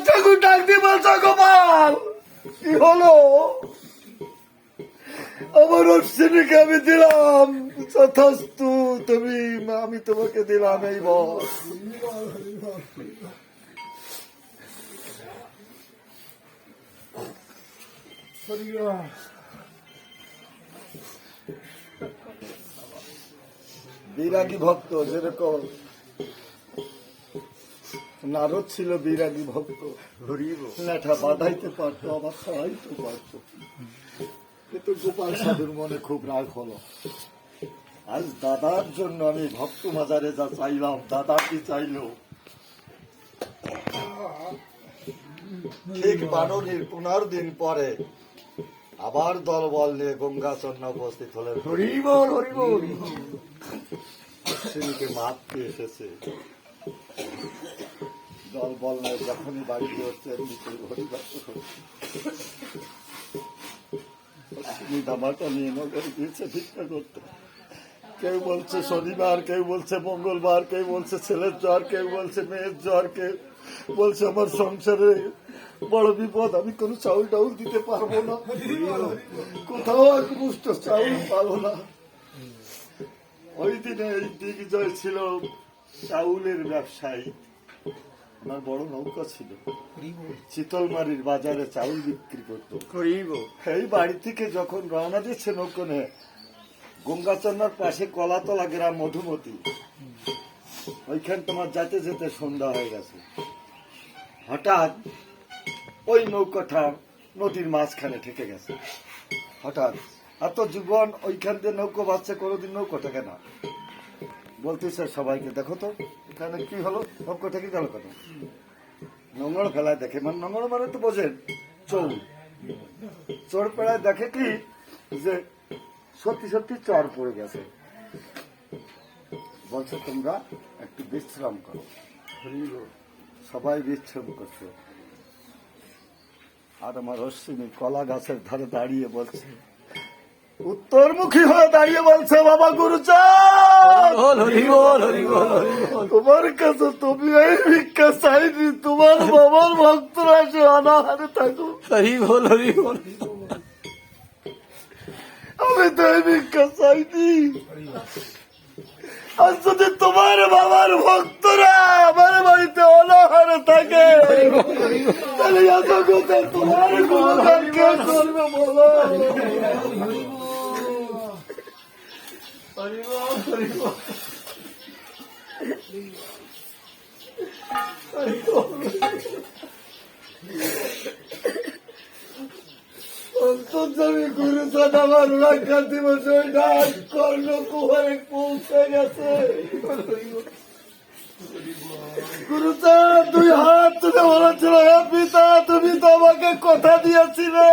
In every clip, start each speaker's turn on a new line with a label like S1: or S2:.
S1: ঠাকুর ডাক দিয়ে বলছো গোপাল কি হলো? আমার অশ্বিনীকে আমি দিলাম, যথাস্তু তুমি, আমি তোমাকে দিলাম এই বল। বিরাগী ভক্ত, যেরকম নারদ ছিল বিরাগী ভক্ত, লেঠা বাঁধাইতে পারতো, আবার খাওয়াইতে পারতো, কিন্তু গোপাল সাধুর মনে খুব রাগ হলো। আজ দাদার জন্য আমি ভক্ত মাজারে যা চাইলাম, দাদা কি চাইলো? ঠিক 12 দিন পরে আবার দলবল নিয়ে গঙ্গাচন্না উপস্থিত হলেন। হরিবল হরিবল, অশ্বিনীকে মারতে এসেছে। দলবল নিয়ে যখনই বাড়িতে হচ্ছে অশ্বিনী দামাটা নিয়ে নগরে গিয়েছে ভিক্ষা করতে। কেউ বলছে শনিবার, কেউ বলছে মঙ্গলবার, কেউ বলছে ছেলের জ্বর, কেউ বলছে মেয়ের জ্বর, কেউ বলছে আমার সংসারে বড় বিপদ, আমি কোনো চাউল টাউল দিতে পারবো না, কোথাও এক মুষ্ট চাউল পাবো না। ওই দিনে এই দিগ্বিজয় ছিল চাউলের ব্যবসায়ী, আমার বড় নৌকা ছিল, চিতলমারির বাজারে চাউল বিক্রি করতো। এই বাড়ি থেকে যখন রওনা দিচ্ছে নৌকো নিয়ে, গঙ্গাচন্নার পাশে কলাতলা গ্রাম মধুমতি, ওইখান তোমার যেতে যেতে সন্ধ্যা হয়ে গেছে। হঠাৎ ওই নৌকাটা নদীর মাঝখানে ঠেকে গেছে। হঠাৎ এত জীবন ওইখান দিয়ে নৌকো বাঁচছে, কোনোদিন নৌকো ঠেকে না। বলতেছে সবাইকে, দেখো তো এখানে কি হলো, নৌকো ঠেকে গেল কেন? নোংর ফেলায় দেখে, মানে নোংর মানে তো বোঝেন চোর, চোর পেড়ায় দেখে কি যে সত্যি সত্যি চর পড়ে গেছে। বলছে তোমরা একটু বিশ্রাম করো। সবাই বিশ্রাম করছে, আর আমার অশ্বিনী কলা গাছের ধারে দাঁড়িয়ে বলছে, উত্তরমুখী হয়ে দাঁড়িয়ে বলছে, বাবা গুরুচাঁদ, তোমার কাছে তুমি এই ভিক্ষা চাইনি, তোমার বাবার ভক্তরা সে অনাহারে থাকো। আমি তো এই ভিক্ষা চাইনি, আর যদি তোমার বাবার ভক্তরা আমার বাড়িতে অনাহারে থাকে, তাহলে এত কথা তোমার গুণগান কে করবে বলো? অন্তর্জামী গুরুচাঁদ আমার রক্ষা দিবস ডাক কর্ণ কুমারে পৌঁছে গেছে। গুরুচাঁদ 2 হাত তুলে বলেছিল, হে পিতা, তুমি তো আমাকে কথা দিয়েছিলে,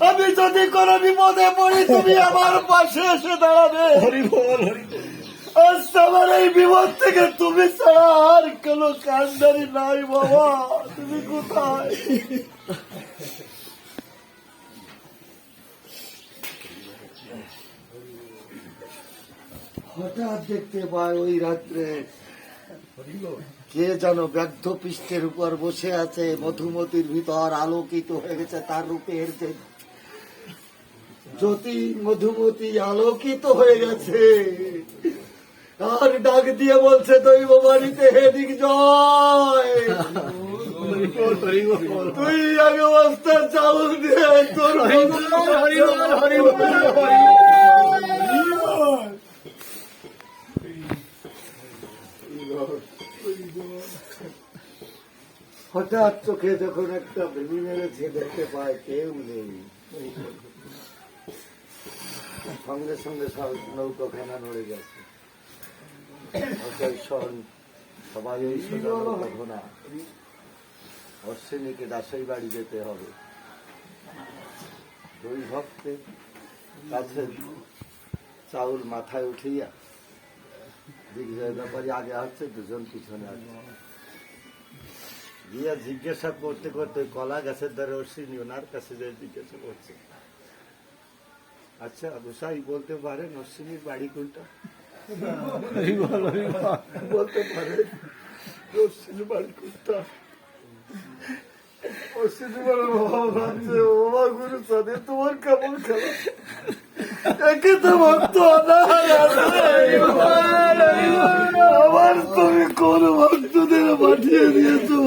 S1: আমি যদি কোনো বিপদে পড়ি তুমি আমার পাশে এসে দাঁড়াবে। আজ আমার এই বিপদ থেকে তুমি ছাড়া আর কোনো কান্ডারি নাই। বাবা তুমি কোথায়? হঠাৎ দেখতে পায় ওই রাত্রে কে যেন ব্যর্থ পৃষ্ঠের উপর বসে আছে, মধুমতির ভিতর আলোকিত হয়ে গেছে তার রূপের যে জ্যোতি, মধুমতি আলোকিত হয়ে গেছে, আর ডাক দিয়ে বলছে, দৈব বাড়িতে হে দিগ্বিজয়, তুই আগে বস্তা চাউল দিয়ে তোর হঠাৎ চোখে যখন একটা ভেঙে মেরেছে, দেখতে পায় কেউ নেই। সঙ্গে সঙ্গে নৌকাখানা নড়ে গেছে। সবাই ওই ঘোনা, অশ্বিনীকে দাসই বাড়ি যেতে হবে। 2 ভক্তের কাছে চাউল মাথায় উঠিয়া দিগ্বিজয় ব্যাপারী আগে আসছে, 2জন পিছনে আসছে। গিয়া জিজ্ঞাসা করতে করতে কলা গাছের দ্বারা অশ্বিনী ওনার কাছে যে জিজ্ঞাসা করছে, আচ্ছা গোসাই বলতে পারেন অশ্বিনীর বাড়ি কোনটা? বলতে পারে অশ্বিনীর বাড়ি কোনটা? অশ্বিনী বড় বাবা ভাবছে বাবা গুরু সাথে তোমার কেমন খেলা একে তো ভক্ত আবার তুমি কোন ভক্তদের পাঠিয়ে দিয়েছো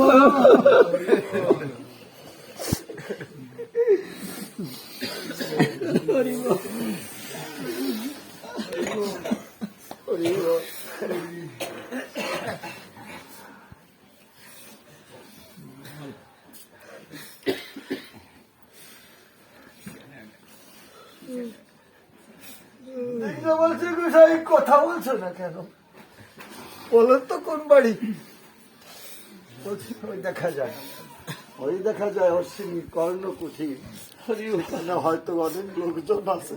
S1: বলছে গোসাই কথা বলছো না কেন বলো তো কোন বাড়ি বলছি ওই দেখা যায় অশ্বিনী কর্ণকুঠি হরি ওখানে হয়তো অনেক লোকজন আছে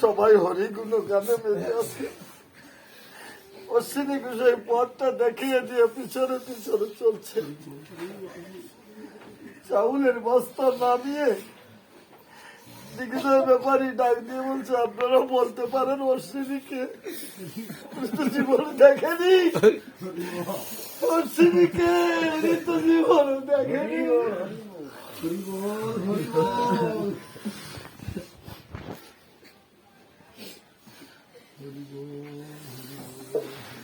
S1: সবাই হরিগুলো গানে মেতে আছে অশ্বিনী গোসাই পথটা দেখিয়ে দিয়ে পিছনে পিছনে চলছে চাউলের বস্তা নামিয়ে দিগ্বিজয় ব্যাপারী ডাক দিয়ে বলছে আপনারা বলতে পারেন অশ্বিনীকে জীবন দেখেনি অশ্বিনীকে তো জীবন দেখেনি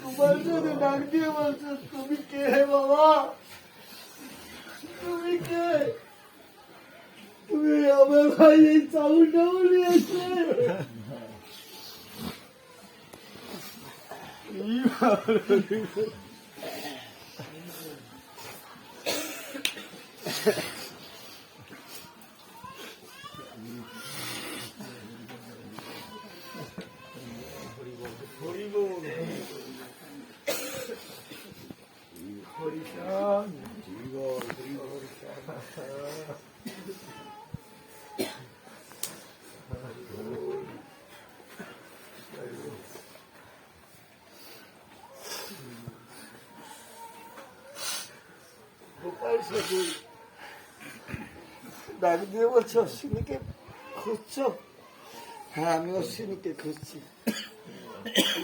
S1: তোমার যদি ডাক দিয়ে বলছে তুমি কে বাবা তুমি কে তুমি আমার ভাই এই চাউলটাও নিয়েছে ডাক দিয়ে বলছে অশ্বিনীকে খুঁজছো হ্যাঁ আমি অশ্বিনীকে খুঁজছি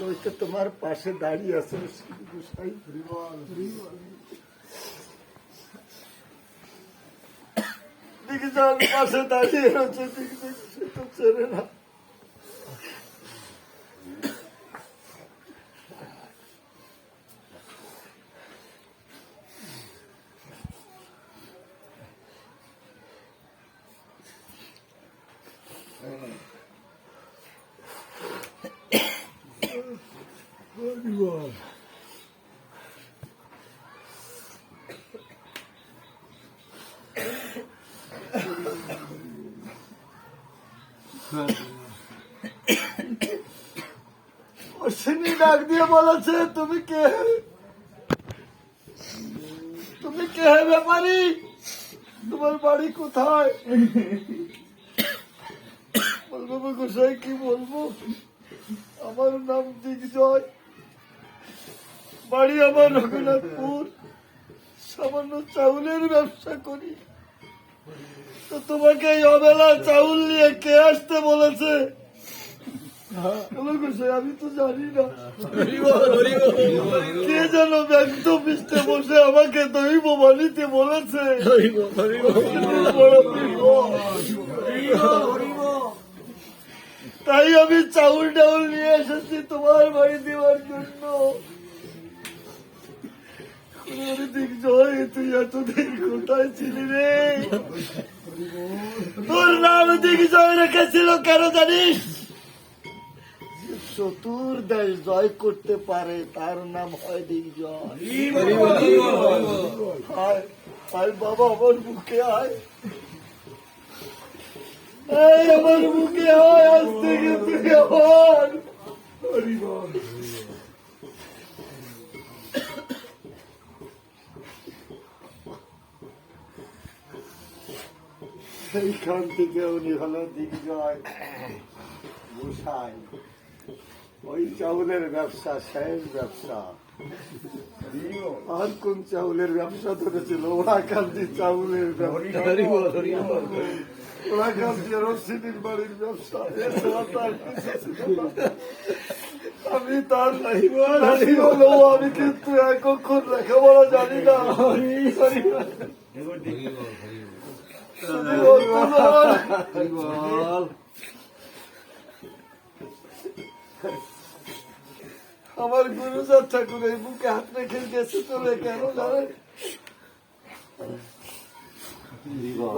S1: ওইটা তোমার পাশে দাঁড়িয়ে আছে অশ্বিনী গোসাই দিকে যাওয়ার পাশে দাঁড়িয়ে রয়েছে দিকে সে তো চেনে না অশ্বিনী ডাক দিয়ে বলেছে তুমি কে ব্যাপারী তোমার বাড়ি কোথায় বলবো গোসাই কি বলবো আমার নাম দিগ্বিজয় বাড়ি আমার রঘুনাথপুর সামান্য চাউলের ব্যবসা করি তো তোমাকে এই অবেলা চাউল নিয়ে কে আসতে বলেছে আমি তো জানি না কে যেন ব্যক্ত পৃষ্ঠে বসে আমাকে দৈব বানিতে বলেছে তাই আমি চাউল টাউল নিয়ে এসেছি তোমার বাড়ি দেওয়ার জন্য দিগ্বিজয় তুই এতদিন কোথায় ছিলি রে তোর নাম দিগ্বিজয় রেখেছিল কেন জানিস চতুর্দেশ জয় করতে পারে তার নাম হয় দিগ্বিজয় আয় বাবা আমার মুখে আয় আমার মুখে আয় আজ থেকে তুই আমার সেইখান থেকে উনি হলো দিগ্বিজয় গোসাই ওই চাউলের ব্যবসা শেষ ব্যবসা আর কোন চাউলের ব্যবসা ধরেছিল ওরাকান্তি চাউলের ব্যবসা ওরাকান্তি অশ্বিনীর বাড়ির ব্যবসা এছাড়া তার কিছু ছিল না। আমি তার নাতি হলেও আমি কিন্তু এক অক্ষর লেখাপড়া জানি না। শুধু অত্যাচার। আমার গুরুচাঁদ ঠাকুর এই বুকে হাত রেখে গেছে চলে, কেন জানেন?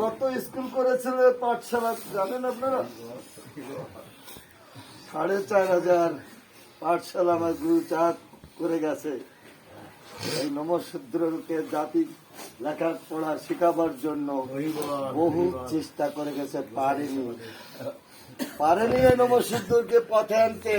S1: কত স্কুল করেছিল পাঠশালা জানেন আপনারা? 4,500 পাঠশালা আমার গুরুচাঁদ করে গেছে এই নমশূদ্রকে জাতি লেখাপড়া শেখাবার জন্য। বহু চেষ্টা করে গেছে, পারেনি এই নমশূদ্রকে পথে আনতে।